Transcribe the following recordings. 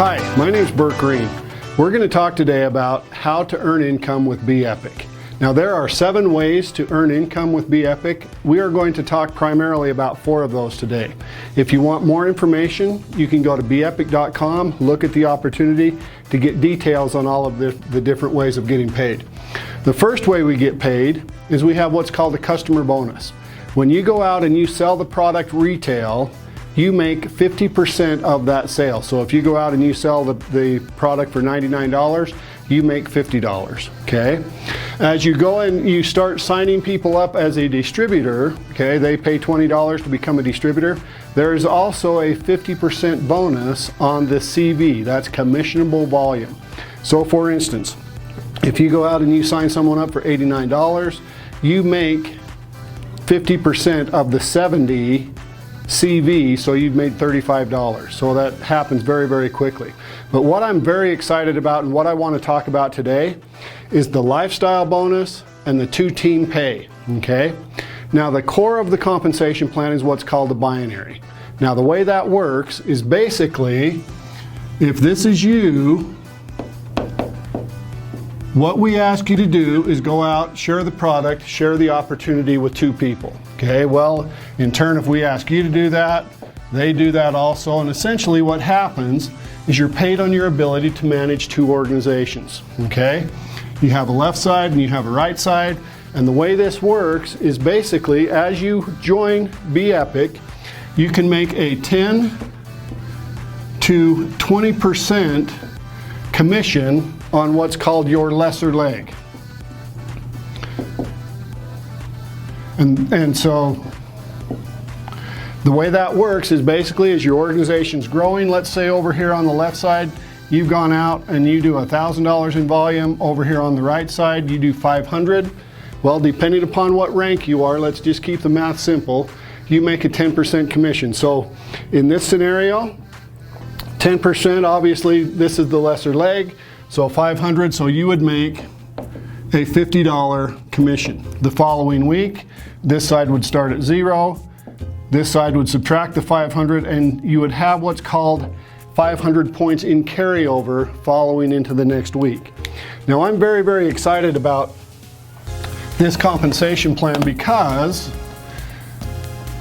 Hi, my name is Burke. We're going to talk today about how to earn income with BEpic. Now there are 7 ways to earn income with BEpic. We are going to talk primarily about 4 of those today. If you want more information, you can go to beepic.com, look at the opportunity to get details on all of the different ways of getting paid. The first way we get paid is we have what's called a customer bonus. When you go out and you sell the product retail, you make 50% of that sale. So if you go out and you sell the product for $99, you make $50, okay? As you go and you start signing people up as a distributor, okay, they pay $20 to become a distributor. There is also a 50% bonus on the CV, that's commissionable volume. So for instance, if you go out and you sign someone up for $89, you make 50% of the 70 CV, so you've made $35. So that happens very, very quickly. But what I'm very excited about and what I want to talk about today is the lifestyle bonus and the 2-team pay, okay? Now the core of the compensation plan is what's called a binary. Now the way that works is basically, if this is you, what we ask you to do is go out, share the product, share the opportunity with 2 people. Okay, well, in turn, if we ask you to do that, they do that also. And essentially what happens is you're paid on your ability to manage 2 organizations. Okay, you have a left side and you have a right side. And the way this works is basically as you join BEpic, you can make a 10 to 20% commission on what's called your lesser leg. And so the way that works is basically as your organization's growing, let's say over here on the left side, you've gone out and you do $1,000 in volume. Over here on the right side, you do 500. Well, depending upon what rank you are, let's just keep the math simple, you make a 10% commission. So in this scenario, 10%, obviously this is the lesser leg. So 500, so you would make a $50 commission. The following week, this side would start at 0, this side would subtract the 500, and you would have what's called 500 points in carryover following into the next week. Now I'm very, very excited about this compensation plan because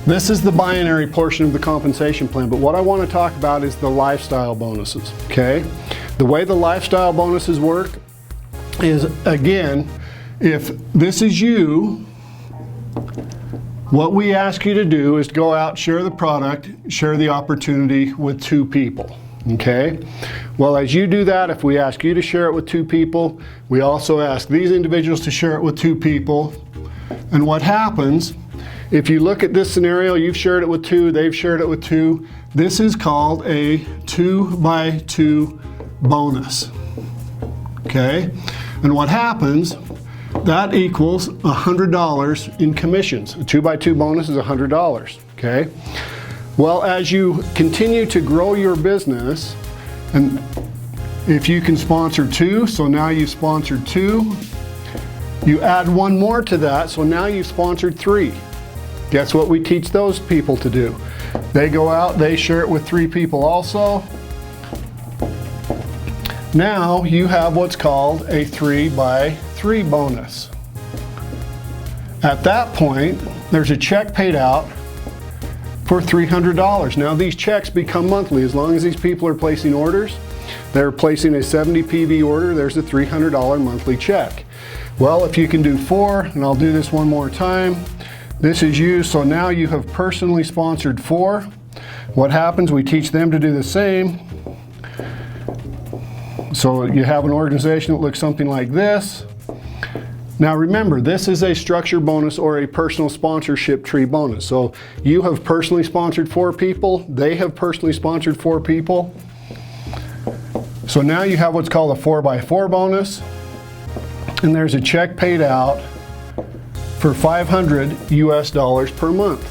this is the binary portion of the compensation plan, but what I want to talk about is the lifestyle bonuses, okay? The way the lifestyle bonuses work is, again, if this is you, what we ask you to do is go out, share the product, share the opportunity with 2 people, okay? Well, as you do that, if we ask you to share it with 2 people, we also ask these individuals to share it with 2 people. And what happens, if you look at this scenario, you've shared it with 2, they've shared it with 2, this is called a 2x2 bonus, okay? And what happens, that equals $100 in commissions. A 2x2 bonus is $100, okay? Well, as you continue to grow your business, and if you can sponsor 2, so now you've sponsored 2, you add 1 more to that, so now you've sponsored 3. Guess what we teach those people to do? They go out, they share it with 3 people also. Now you have what's called a 3x3 bonus. At that point, there's a check paid out for $300. Now these checks become monthly as long as these people are placing orders. They're placing a 70 PV order, there's a $300 monthly check. Well, if you can do 4, and I'll do this one more time, this is you, so now you have personally sponsored 4. What happens, we teach them to do the same. So you have an organization that looks something like this. Now remember, this is a structure bonus or a personal sponsorship tree bonus. So you have personally sponsored 4 people, they have personally sponsored 4 people. So now you have what's called a 4x4 bonus, and there's a check paid out for $500 US per month.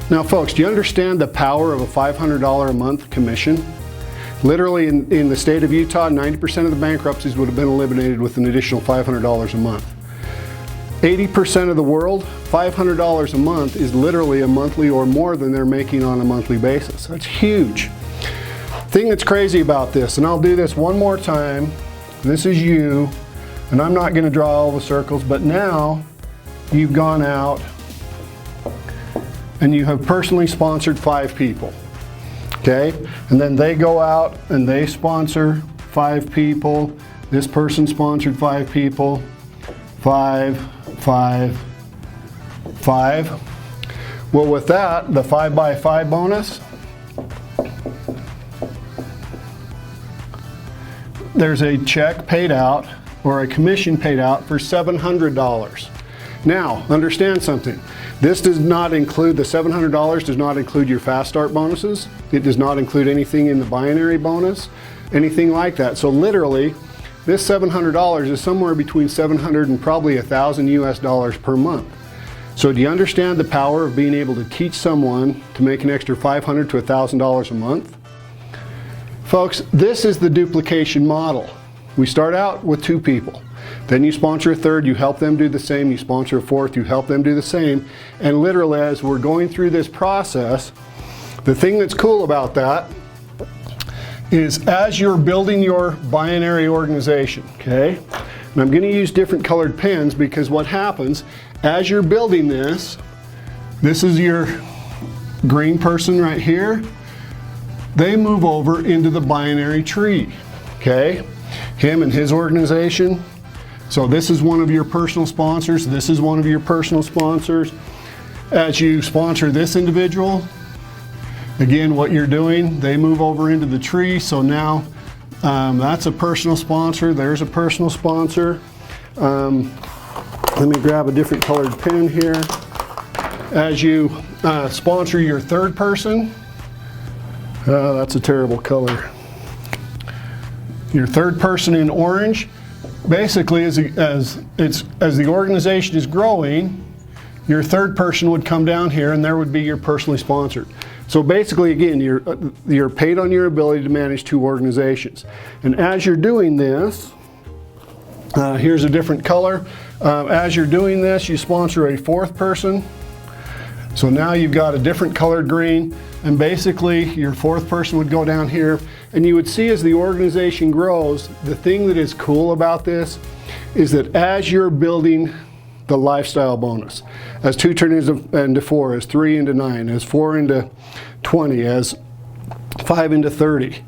Now folks, do you understand the power of a $500 a month commission? Literally in the state of Utah, 90% of the bankruptcies would have been eliminated with an additional $500 a month. 80% of the world, $500 a month is literally a monthly or more than they're making on a monthly basis. That's huge. Thing that's crazy about this, and I'll do this one more time. This is you, and I'm not going to draw all the circles, but now you've gone out and you have personally sponsored 5 people. Okay? And then they go out and they sponsor 5 people. This person sponsored 5 people. 5, 5, 5. Well, with that, the 5 by 5 bonus, there's a check paid out or a commission paid out for $700. Now, understand something. This does not include, the $700 does not include your fast start bonuses. It does not include anything in the binary bonus, anything like that. So literally, this $700 is somewhere between $700 and probably $1,000 US per month. So do you understand the power of being able to teach someone to make an extra $500 to $1,000 a month? Folks, this is the duplication model. We start out with 2 people. Then you sponsor a 3rd, you help them do the same. You sponsor a 4th, you help them do the same. And literally, as we're going through this process, the thing that's cool about that is as you're building your binary organization, okay? And I'm going to use different colored pens because what happens, as you're building this is your green person right here. They move over into the binary tree, okay? Him and his organization. So this is one of your personal sponsors. This is one of your personal sponsors. As you sponsor this individual, again, what you're doing, they move over into the tree. So now that's a personal sponsor. There's a personal sponsor. Let me grab a different colored pen here. As you sponsor your 3rd person, that's a terrible color. Your 3rd person in orange, basically as the organization is growing, your 3rd person would come down here and there would be your personally sponsored. So basically, again, you're paid on your ability to manage 2 organizations. And as you're doing this, here's a different color. As you're doing this, you sponsor a 4th person. So now you've got a different colored green, and basically your 4th person would go down here, and you would see as the organization grows, the thing that is cool about this is that as you're building the lifestyle bonus, as 2 turns into 4, as 3 into 9, as 4 into 20, as 5 into 30,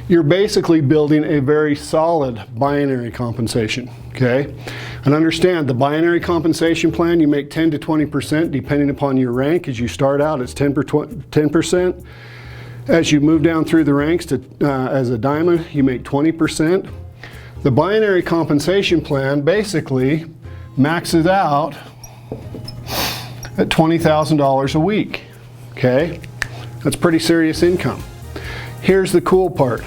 you're basically building a very solid binary compensation, okay? And understand, the binary compensation plan, you make 10 to 20% depending upon your rank. As you start out, it's 10%. As you move down through the ranks to as a diamond, you make 20%. The binary compensation plan basically maxes out at $20,000 a week, okay? That's pretty serious income. Here's the cool part.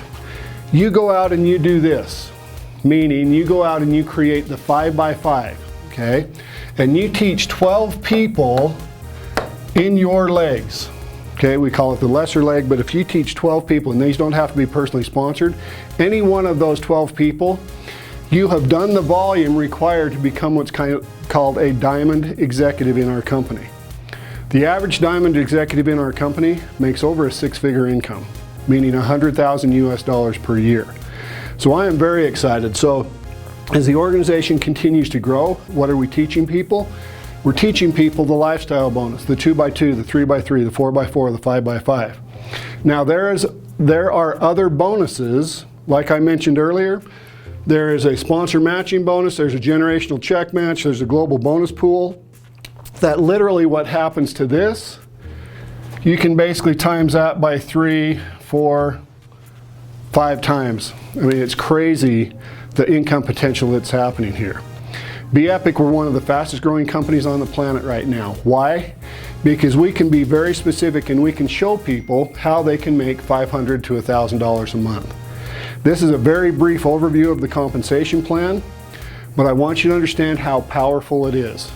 You go out and you do this, meaning you go out and you create the 5 by 5, okay? And you teach 12 people in your legs, okay? We call it the lesser leg, but if you teach 12 people, and these don't have to be personally sponsored, any one of those 12 people, you have done the volume required to become what's called a diamond executive in our company. The average diamond executive in our company makes over a 6-figure income, meaning $100,000 US per year. So I am very excited. So as the organization continues to grow, what are we teaching people? We're teaching people the lifestyle bonus, the 2 by 2, the 3 by 3, the 4 by 4, the 5 by 5. Now there are other bonuses, like I mentioned earlier. There is a sponsor matching bonus, there's a generational check match, there's a global bonus pool. That literally what happens to this, you can basically times that by 3, 4, 5 times. I mean, it's crazy the income potential that's happening here. Be Epic, we're one of the fastest growing companies on the planet right now. Why? Because we can be very specific and we can show people how they can make $500 to $1,000 a month. This is a very brief overview of the compensation plan, but I want you to understand how powerful it is.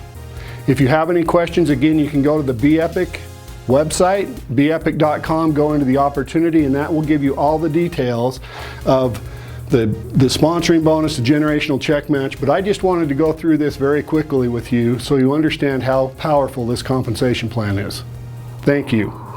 If you have any questions, again, you can go to the Be Epic website, beepic.com, go into the opportunity, and that will give you all the details of the sponsoring bonus, the generational check match. But I just wanted to go through this very quickly with you so you understand how powerful this compensation plan is. Thank you.